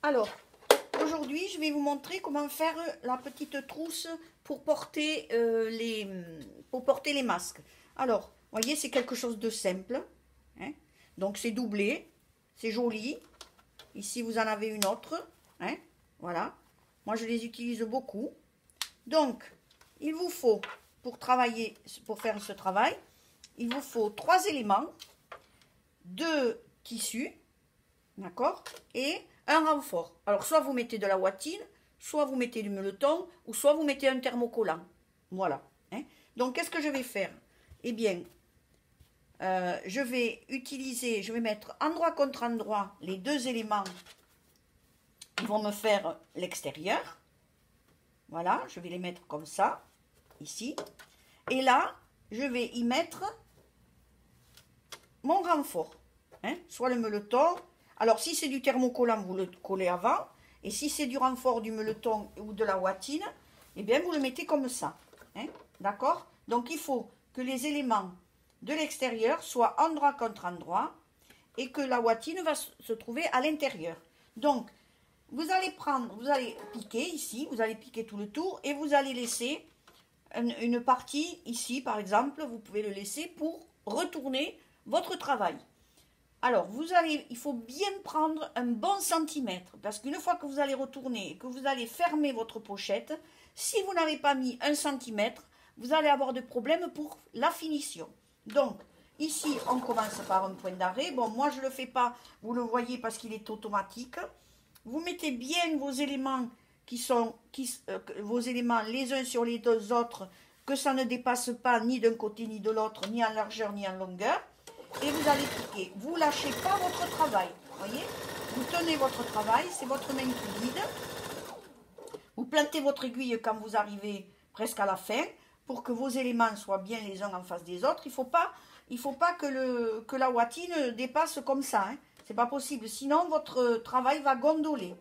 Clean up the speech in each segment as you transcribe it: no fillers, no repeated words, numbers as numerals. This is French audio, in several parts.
Alors, aujourd'hui, je vais vous montrer comment faire la petite trousse pour porter, les masques. Alors, vous voyez, c'est quelque chose de simple. Hein. Donc, c'est doublé, c'est joli. Ici, vous en avez une autre. Hein. Voilà. Moi, je les utilise beaucoup. Donc, il vous faut, pour travailler, pour faire ce travail, il vous faut 3 éléments, 2 tissus, d'accord, et un renfort. Alors, soit vous mettez de la watine, soit vous mettez du meuleton, ou soit vous mettez un thermocollant. Voilà. Hein. Donc, qu'est-ce que je vais faire? Eh bien, je vais mettre endroit contre endroit les 2 éléments qui vont me faire l'extérieur. Voilà, je vais les mettre comme ça, ici. Et là, je vais y mettre mon renfort. Hein, soit le meuleton. Alors, si c'est du thermocollant, vous le collez avant. Et si c'est du renfort, du meuleton ou de la watine, eh bien, vous le mettez comme ça. Hein, d'accord? Donc, il faut que les éléments de l'extérieur soient endroit contre endroit et que la watine va se trouver à l'intérieur. Donc, vous allez piquer ici, vous allez piquer tout le tour et vous allez laisser une partie ici, par exemple, vous pouvez le laisser pour retourner votre travail. Alors, il faut bien prendre un bon centimètre, parce qu'une fois que vous allez retourner et que vous allez fermer votre pochette, si vous n'avez pas mis 1 centimètre, vous allez avoir des problèmes pour la finition. Donc, ici, on commence par un point d'arrêt. Bon, moi, je ne le fais pas, vous le voyez, parce qu'il est automatique. Vous mettez bien vos éléments vos éléments les uns sur les 2 autres, que ça ne dépasse pas ni d'un côté ni de l'autre, ni en largeur ni en longueur. Et vous allez piquer. Vous lâchez pas votre travail. Voyez, vous tenez votre travail, c'est votre main qui guide. Vous plantez votre aiguille quand vous arrivez presque à la fin, pour que vos éléments soient bien les uns en face des autres. Il faut pas que la watine dépasse comme ça. Hein. C'est pas possible, sinon votre travail va gondoler.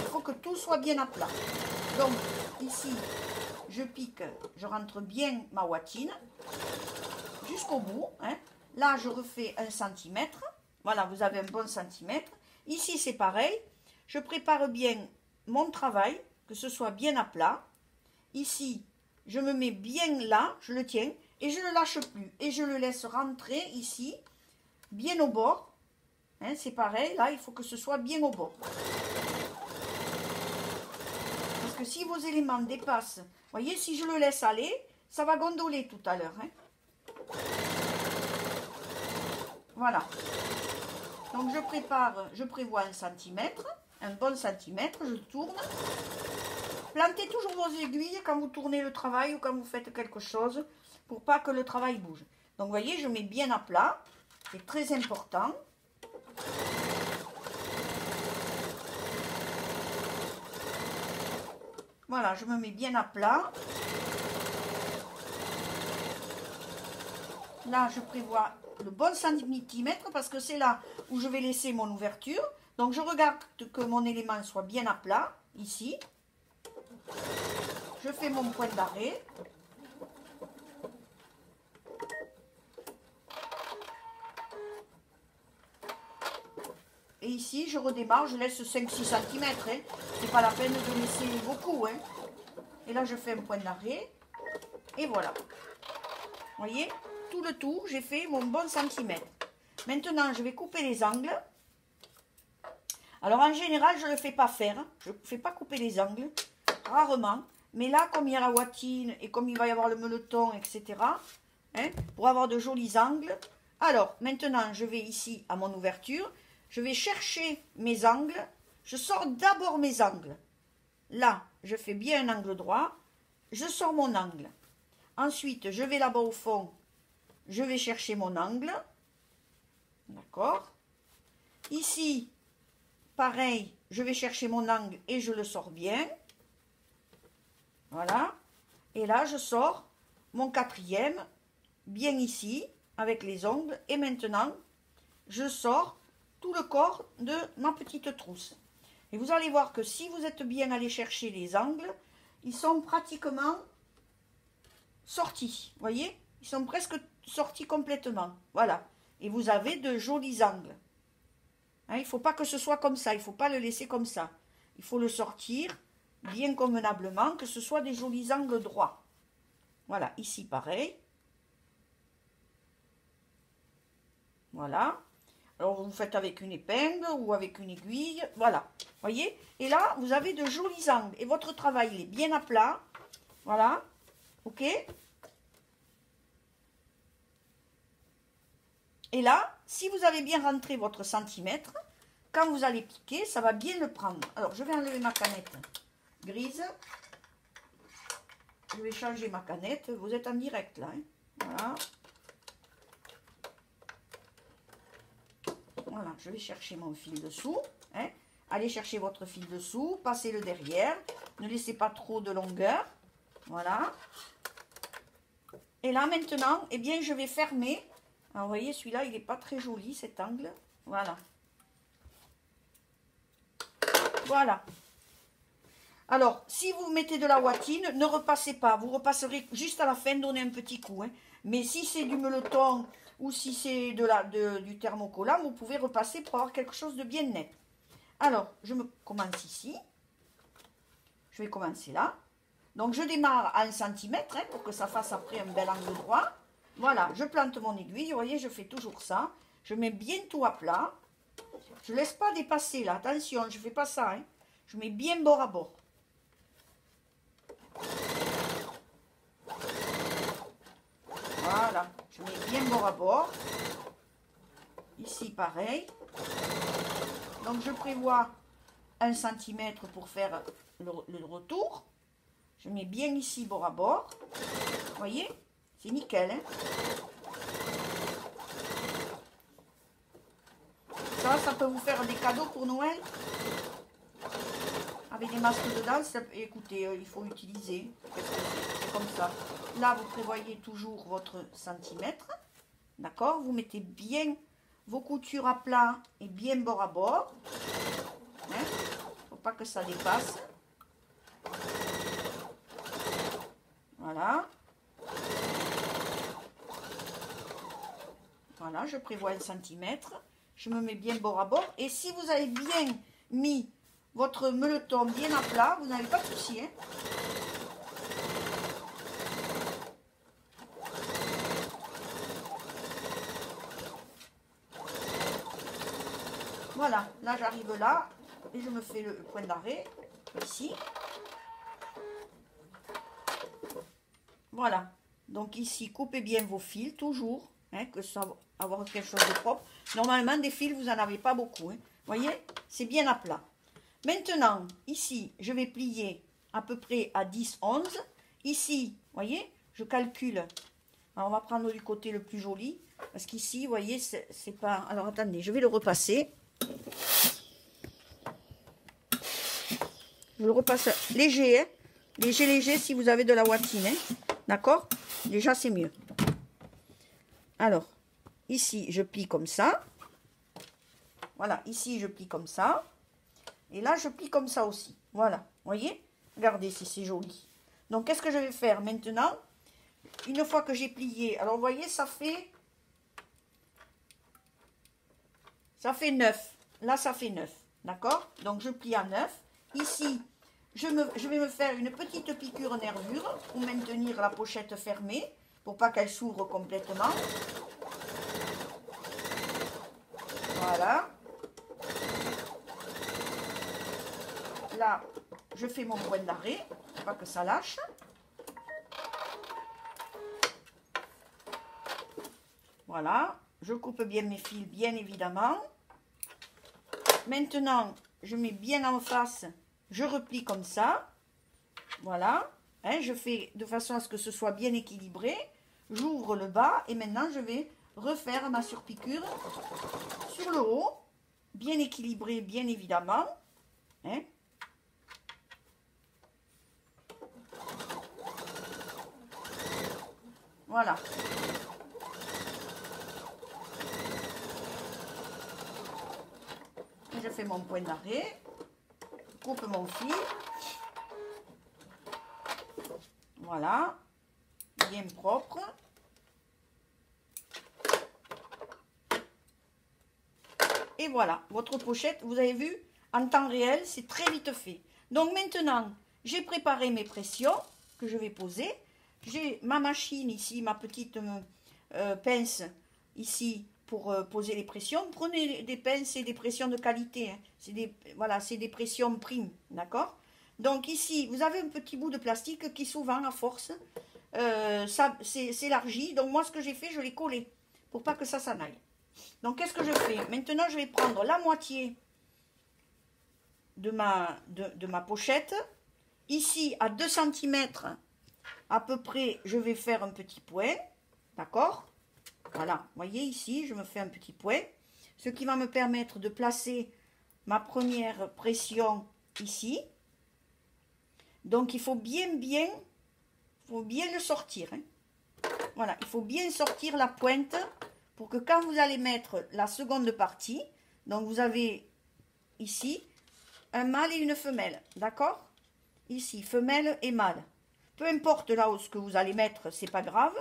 Il faut que tout soit bien à plat. Donc ici, je pique, je rentre bien ma watine jusqu'au bout. Hein. Là, je refais 1 centimètre. Voilà, vous avez un bon centimètre. Ici, c'est pareil. Je prépare bien mon travail, que ce soit bien à plat. Ici, je me mets bien là, je le tiens et je ne le lâche plus. Et je le laisse rentrer ici, bien au bord. Hein, c'est pareil, là, il faut que ce soit bien au bord. Parce que si vos éléments dépassent, vous voyez, si je le laisse aller, ça va gondoler tout à l'heure. Hein. Voilà. Donc, je prévois 1 centimètre, un bon centimètre, je tourne. Plantez toujours vos aiguilles quand vous tournez le travail ou quand vous faites quelque chose, pour pas que le travail bouge. Donc, vous voyez, je mets bien à plat, c'est très important. Voilà, je me mets bien à plat. Là, je prévois le bon centimètre parce que c'est là où je vais laisser mon ouverture. Donc, je regarde que mon élément soit bien à plat, ici. Je fais mon point d'arrêt. Et ici, je redémarre, je laisse 5-6 cm. Hein. C'est pas la peine de laisser beaucoup. Hein. Et là, je fais un point d'arrêt. Et voilà. Vous voyez, tout le tour, j'ai fait mon bon centimètre. Maintenant, je vais couper les angles. Alors, en général, je ne le fais pas faire. Je ne fais pas couper les angles, rarement. Mais là, comme il y a la watine et comme il va y avoir le meuleton, etc., hein, pour avoir de jolis angles. Alors, maintenant, je vais ici à mon ouverture. Je vais chercher mes angles. Je sors d'abord mes angles. Là, je fais bien un angle droit. Je sors mon angle. Ensuite, je vais là-bas au fond. Je vais chercher mon angle. D'accord. Ici, pareil, je vais chercher mon angle et je le sors bien. Voilà. Et là, je sors mon 4e, bien ici, avec les ongles. Et maintenant, je sors tout le corps de ma petite trousse. Et vous allez voir que si vous êtes bien allé chercher les angles, ils sont pratiquement sortis. Vous voyez? Ils sont presque sortis complètement. Voilà. Et vous avez de jolis angles. Hein, il ne faut pas que ce soit comme ça, il ne faut pas le laisser comme ça. Il faut le sortir bien convenablement, que ce soit des jolis angles droits. Voilà, ici pareil. Voilà. Alors vous faites avec une épingle ou avec une aiguille, voilà. Voyez? Et là, vous avez de jolis angles. Et votre travail, il est bien à plat. Voilà. Ok? Et là, si vous avez bien rentré votre centimètre, quand vous allez piquer, ça va bien le prendre. Alors, je vais enlever ma canette grise. Je vais changer ma canette. Vous êtes en direct là. Hein? Voilà. Voilà, je vais chercher mon fil dessous. Hein? Allez chercher votre fil dessous, passez-le derrière. Ne laissez pas trop de longueur. Voilà. Et là, maintenant, eh bien, je vais fermer. Alors, vous voyez, celui-là, il n'est pas très joli, cet angle. Voilà. Voilà. Alors, si vous mettez de la watine, ne repassez pas. Vous repasserez juste à la fin, donnez un petit coup. Hein. Mais si c'est du meuleton ou si c'est du thermocollant, vous pouvez repasser pour avoir quelque chose de bien net. Alors, je commence ici. Je vais commencer là. Donc, je démarre à 1 cm hein, pour que ça fasse après un bel angle droit. Voilà, je plante mon aiguille. Vous voyez, je fais toujours ça. Je mets bien tout à plat. Je ne laisse pas dépasser là. Attention, je ne fais pas ça. Hein. Je mets bien bord à bord. Voilà, je mets bien bord à bord. Ici, pareil. Donc, je prévois 1 cm pour faire le retour. Je mets bien ici bord à bord. Vous voyez, c'est nickel. Hein. Ça peut vous faire des cadeaux pour Noël. Avec des masques dedans, écoutez, il faut utiliser. C'est comme ça. Là, vous prévoyez toujours votre centimètre. D'accord? Vous mettez bien vos coutures à plat et bien bord à bord. Il ne faut pas que ça dépasse. Voilà. Voilà, je prévois 1 cm. Je me mets bien bord à bord. Et si vous avez bien mis votre meuleton bien à plat, vous n'avez pas de souci. Hein. Voilà, là j'arrive là et je me fais le point d'arrêt ici. Voilà, donc ici coupez bien vos fils toujours, hein, que ça va avoir quelque chose de propre. Normalement des fils vous n'en avez pas beaucoup, hein. Voyez, c'est bien à plat. Maintenant ici je vais plier à peu près à 10-11. Ici, voyez, je calcule. Alors, on va prendre du côté le plus joli parce qu'ici, vous voyez, c'est pas. Alors attendez, je vais le repasser. Je le repasse léger, hein. Léger, si vous avez de la watine, hein. D'accord? Déjà, c'est mieux. Alors, ici, je plie comme ça. Voilà, ici, je plie comme ça. Et là, je plie comme ça aussi. Voilà, vous voyez? Regardez si c'est joli. Donc, qu'est-ce que je vais faire maintenant? Une fois que j'ai plié, alors, vous voyez, ça fait 9. Là, ça fait 9. D'accord? Donc, je plie à 9. Ici, je vais me faire une petite piqûre nervure pour maintenir la pochette fermée, pour pas qu'elle s'ouvre complètement. Voilà. Là, je fais mon point d'arrêt, pour pas que ça lâche. Voilà. Je coupe bien mes fils, bien évidemment. Maintenant, je mets bien en face, je replie comme ça. Voilà. Hein, je fais de façon à ce que ce soit bien équilibré. J'ouvre le bas et maintenant, je vais refaire ma surpiqûre sur le haut. Bien équilibré, bien évidemment. Hein. Voilà. Je fais mon point d'arrêt, coupe mon fil, voilà, bien propre. Et voilà, votre pochette, vous avez vu, en temps réel, c'est très vite fait. Donc maintenant, j'ai préparé mes pressions que je vais poser. J'ai ma machine ici, ma petite pince ici pour poser les pressions. Prenez des pinces et des pressions de qualité. Hein. Voilà, c'est des pressions primes, d'accord? Donc ici, vous avez un petit bout de plastique qui souvent, à force, s'élargit. Donc moi, ce que j'ai fait, je l'ai collé pour pas que ça s'en aille. Donc qu'est-ce que je fais? Maintenant, je vais prendre la moitié de ma pochette. Ici, à 2 cm à peu près, je vais faire un petit point. D'accord? Voilà, vous voyez ici, je me fais un petit point. Ce qui va me permettre de placer ma première pression ici. Donc, il faut bien le sortir. Hein. Voilà, il faut bien sortir la pointe pour que quand vous allez mettre la seconde partie, donc vous avez ici un mâle et une femelle, d'accord? Ici, femelle et mâle. Peu importe là où ce que vous allez mettre, c'est pas grave,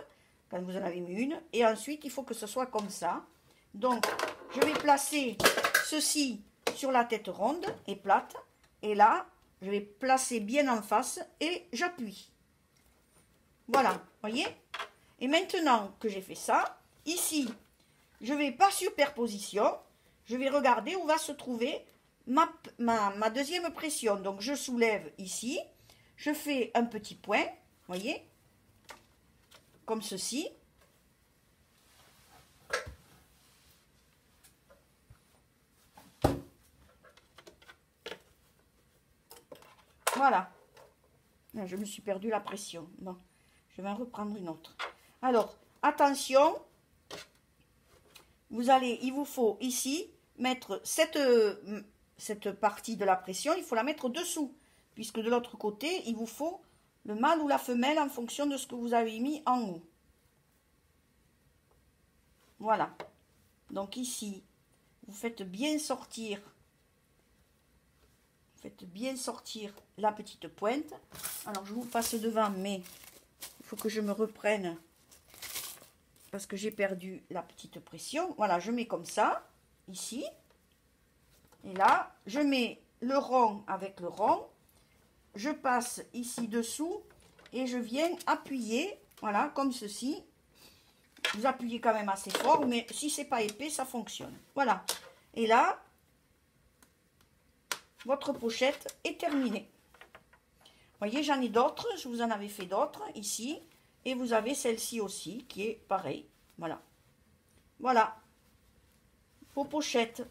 quand vous en avez mis une. Et ensuite, il faut que ce soit comme ça. Donc, je vais placer ceci sur la tête ronde et plate. Et là, je vais placer bien en face et j'appuie. Voilà, voyez? Et maintenant que j'ai fait ça, ici, je vais par superposition, je vais regarder où va se trouver ma deuxième pression. Donc, je soulève ici, je fais un petit point, voyez, comme ceci. Voilà. Là, je me suis perdu la pression. Bon, je vais en reprendre une autre. Alors, attention, il vous faut ici mettre cette partie de la pression, il faut la mettre dessous, puisque de l'autre côté, il vous faut le mâle ou la femelle en fonction de ce que vous avez mis en haut. Voilà. Donc ici, vous faites bien sortir la petite pointe. Alors, je vous passe devant, mais il faut que je me reprenne parce que j'ai perdu la petite pression. Voilà, je mets comme ça, ici. Et là, je mets le rond avec le rond. Je passe ici dessous et je viens appuyer, voilà, comme ceci. Vous appuyez quand même assez fort, mais si c'est pas épais, ça fonctionne. Voilà. Et là, votre pochette est terminée. Vous voyez, j'en ai d'autres. Je vous en avais fait d'autres ici. Et vous avez celle-ci aussi, qui est pareil. Voilà. Voilà. Vos pochettes.